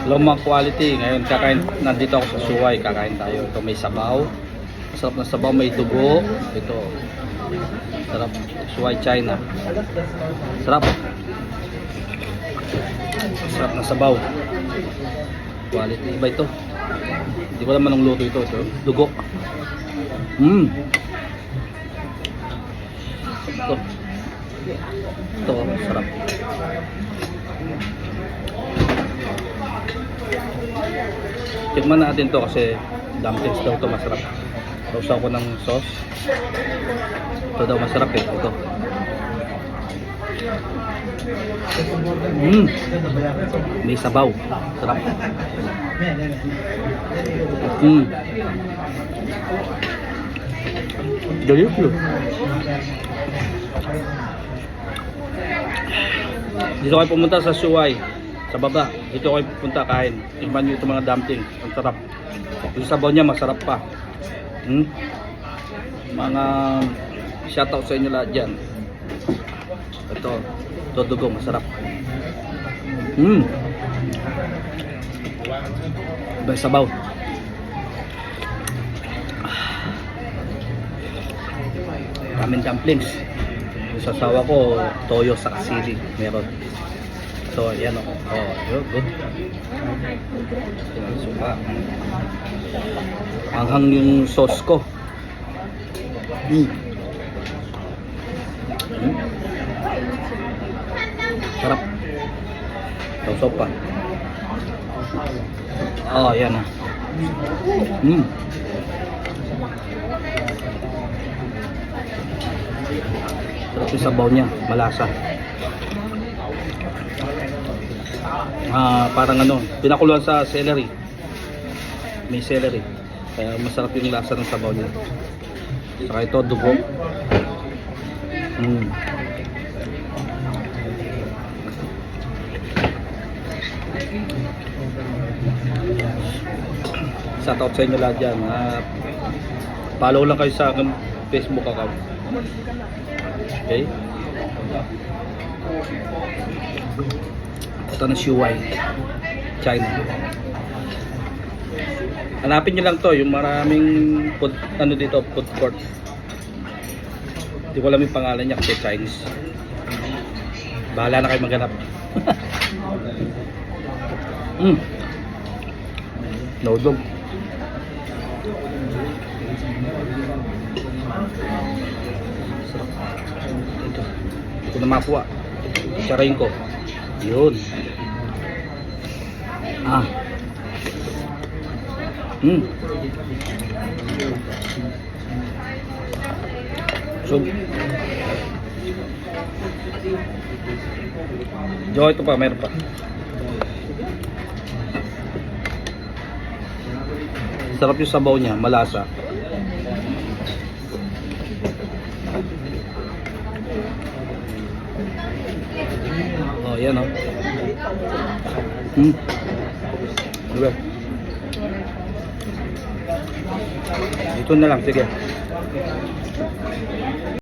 Lumang quality. Ngayon kakain, nandito ako sa Suway, kakain tayo. Ito may sabaw. Sarap na sabaw, may dugo. Ito. Sarap. Suway China. Sarap. Sarap na sabaw. Quality. Iba ito. Hindi ko naman ang luto ito. Ito. Dugo. Ito. Ito. Sarap. Tikman natin to kasi dumplings daw to masarap. Sausaw ko ng sauce. Ito daw masarap eh. Ito. May sabaw. Sarap. Delicious. Dito kayo pumunta sa Suway. Sa baba, dito kayo pupunta kain. Tingnan nyo itong mga dumpling. Ang sarap. Yung sabaw niya masarap pa. Mga shoutout sa inyo lahat dyan. Ito dugo, masarap. Iba yung sabaw. Daming dumplings. Yung sasawa ko, toyo sa kasili. Meron. So, ayan o. Good. Suka. Anghang yung sauce ko. Sarap. Sausaw pa. Ayan o. Sarap yung sabaw niya. Malasa. Parang pinakuluan sa celery. May celery. Kaya masarap yung lasa ng sabaw niya. Saka ito, dugo. Shoutout sa inyo lahat dyan. Follow lang kayo sa aking Facebook account. Okay? Ito na Suway China. Hanapin nyo lang to, yung maraming food, dito, food court. Hindi ko alam yung pangalan niya kasi Chinese. Bahala na kayo maghanap. Naudog. Ito na mapuwa. Tsarayin ko. Yun. So, ito pa, meron pa. Sarap yung sabaw niya, malasa. Yan o. Diba? Ito na lang, sige.